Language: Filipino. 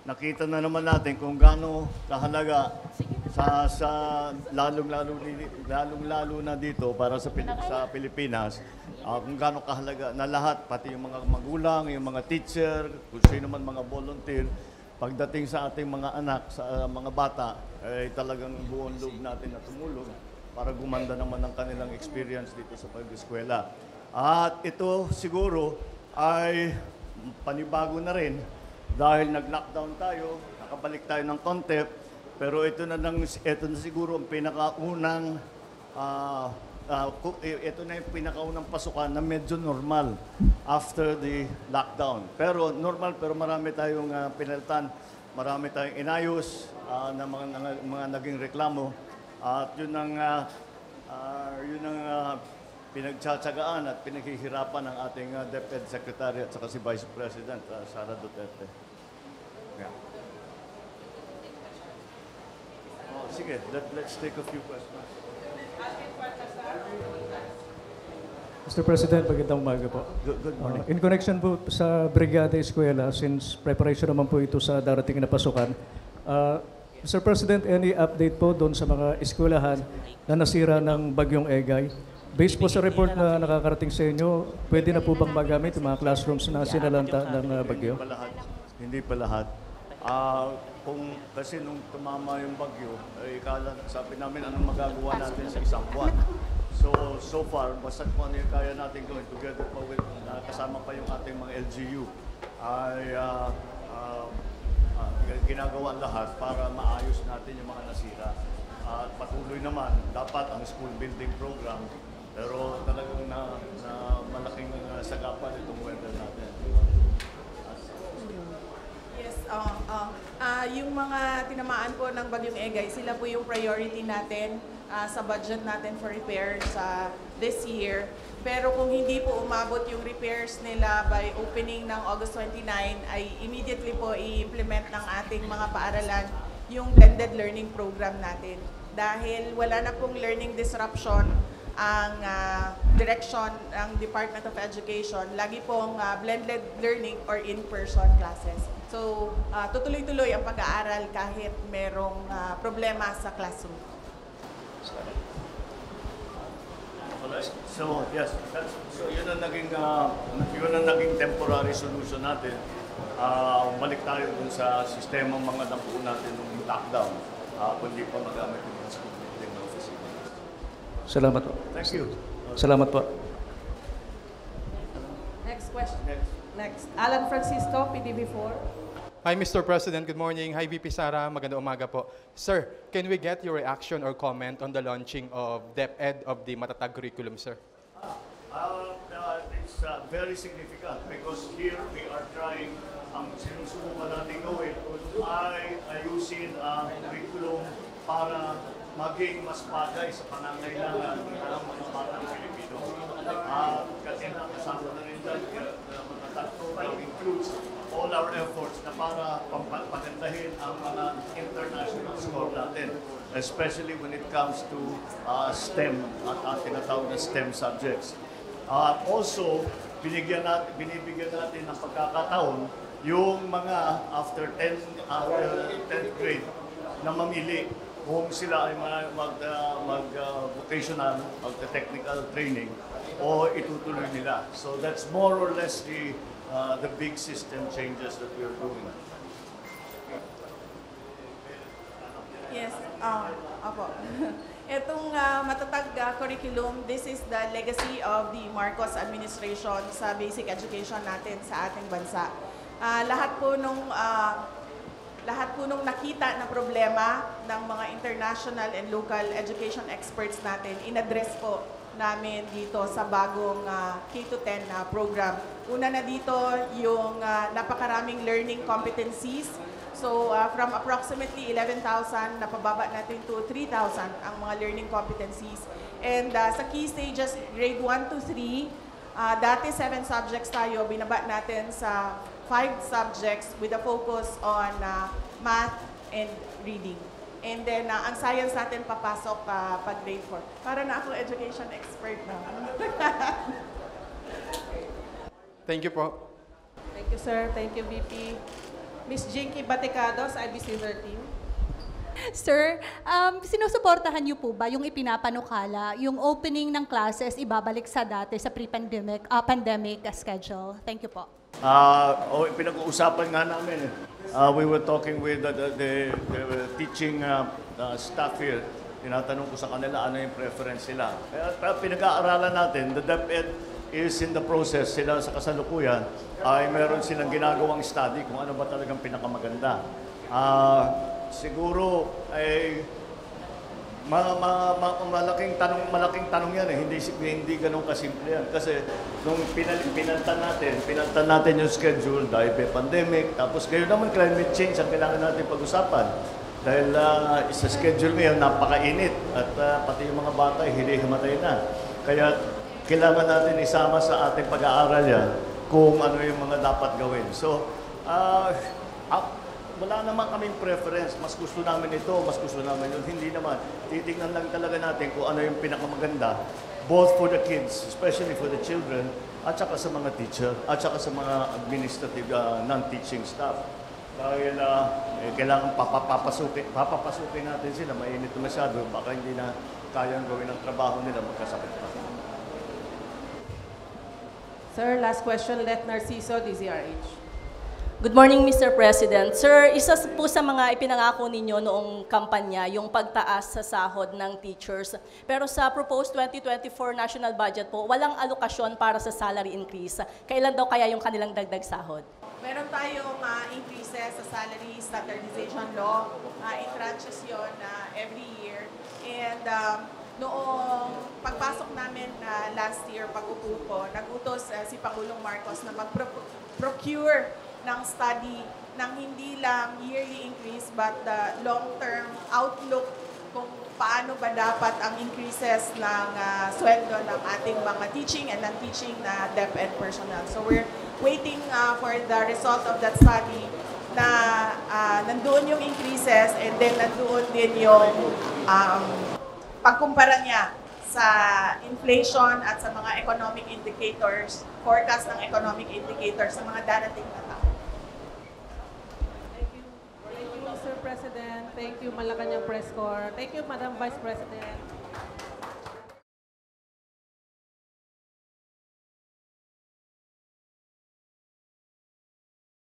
nakita na naman natin kung gaano kahalaga sa lalong-lalo na dito para sa Pilipinas, kung gaano kahalaga na lahat, pati yung mga magulang, yung mga teacher, kung sino man mga volunteer, pagdating sa ating mga anak, sa mga bata, ay talagang buong loob natin na tumulong para gumanda naman ang kanilang experience dito sa pag-eskwela. At ito siguro ay panibago na rin dahil nag-lockdown tayo, nakabalik tayo ng konti, pero ito na siguro ang pinakaunang ito na yung pinakaunang pasukan na medyo normal after the lockdown. Pero normal, pero marami tayong pinalitan, marami tayong inayos na mga naging reklamo. At yun ang pinagtsatsagaan at pinaghihirapan ng ating DepEd Secretary at saka si Vice President Sara Duterte. Yeah. Sige, let's take a few questions. Mr. President, magandang umaga po. Good morning. In connection po sa Brigada Eskwela, since preparation naman po ito sa darating na pasukan, Mr. President, any update po doon sa mga eskwelahan na nasira ng Bagyong Egay? Based po sa report na nakakarating sa inyo, pwede na po bang magamit yung mga classrooms na sinalanta ng bagyo? Hindi pa lahat. Kasi nung tumama yung bagyo, sabi namin anong magagawa natin sa isang buwan. So far, basta kung ano yung kaya natin gawin, together pa with, kasama pa yung ating mga LGU, ay ginagawa lahat para maayos natin yung mga nasira. At patuloy naman, dapat ang school building program, pero talagang na malaking sagapan itong weather natin. Yes, yung mga tinamaan po ng Bagyong Egay, sila po yung priority natin sa budget natin for repairs this year. Pero kung hindi po umabot yung repairs nila by opening ng August 29, ay immediately po i-implement ng ating mga paaralan yung blended learning program natin. Dahil wala na pong learning disruption ang direction ng Department of Education, lagi pong blended learning or in-person classes. So, tutuloy-tuloy ang pag-aaral kahit merong problema sa classroom. So, yes, yun ang naging temporary solution natin. Balik tayo dun sa sistema mga nabuo natin nung lockdown. Kundi pa magamit yung mga school building na facilities. Salamat po. Thank you. Salamat po. Next question. Next. Alan Francisco, PDB4. Hi, Mr. President. Good morning. Hi, VP Sara. Magandang umaga po. Sir, can we get your reaction or comment on the launching of DepEd of the Matatag curriculum, sir? It's very significant because here we are trying, ang sinusubukan natin gawin ay ayusin ang curriculum para maging mas bagay sa pangangailangan ng mga batang Pilipino. Kasi nakasama na rin dyan, Matatag program includes all our efforts na para pagandahin ang mga international score natin, especially when it comes to STEM at tinatawag na STEM subjects. Also, binibigyan natin ng pagkakataon yung mga after 10th grade na mamili kung sila ay mag-vocational, mag-technical training o itutuloy nila. So that's more or less the big system changes that we are doing. Yes, apo. Itong Matatag curriculum, this is the legacy of the Marcos administration sa basic education natin sa ating bansa. Lahat po nung nakita na problema ng mga international and local education experts natin, in-address po namin dito sa bagong K-10 program. Una na dito yung napakaraming learning competencies. So from approximately 11,000, napababa natin to 3,000 ang mga learning competencies. And sa key stages, grade 1 to 3, dati 7 subjects tayo, binaba natin sa 5 subjects with a focus on math and reading. And then, ang science natin papasok pag grade 4. Para na ako education expert na. Thank you po. Thank you, sir. Thank you, VP. Miss Jinky Batecados, IBC 13. Sir, sinusuportahan niyo po ba yung ipinapanukala, yung opening ng classes ibabalik sa dati sa pre-pandemic pandemic schedule? Thank you po. Pinag-uusapan nga namin. We were talking with the teaching staff here. Tinatanong ko sa kanila ano yung preference nila. Kaya pinag-aaralan natin, the DepEd is in the process. Sila sa kasalukuyan ay meron silang ginagawang study kung ano ba talagang pinakamaganda. Siguro ay malaking tanong yan eh. Hindi ganun kasimple yan. Kasi nung pinaltan natin yung schedule dahil may pandemic, tapos ngayon naman climate change ang kailangan natin pag-usapan. Dahil sa schedule ngayon, napakainit at pati yung mga bata hinihimatay na. Kaya kailangan natin isama sa ating pag-aaral yan kung ano yung mga dapat gawin. So, wala naman kaming preference. Mas gusto namin ito, mas gusto namin yun. Hindi naman. Titignan lang talaga natin kung ano yung pinakamaganda, both for the kids, especially for the children, at saka sa mga teacher, at saka sa mga administrative non-teaching staff. Dahil kailangan papapasukin natin sila, mainit na masyado, baka hindi na kayang gawin ang trabaho nila, magkasakit pa. Sir, last question, Let Narciso, DZRH. Good morning, Mr. President. Sir, isa po sa mga ipinangako ninyo noong kampanya, yung pagtaas sa sahod ng teachers. Pero sa proposed 2024 national budget po, walang alokasyon para sa salary increase. Kailan daw kaya yung kanilang dagdag sahod? Meron tayong increases sa salary standardization law. In tranches yun every year. And noong pagpasok namin last year, pag-upo ko, nagutos si Pangulong Marcos na mag-procure ng study ng hindi lang yearly increase but the long-term outlook kung paano ba dapat ang increases ng sweldo ng ating mga teaching and non-teaching na DepEd personnel. So we're waiting for the result of that study na nandoon yung increases and then nandoon din yung pagkumpara niya sa inflation at sa mga economic indicators, forecast ng economic indicators sa mga darating na taon. Thank you, Mr. President. Thank you, Malacanang Press Corps. Thank you, Madam Vice President.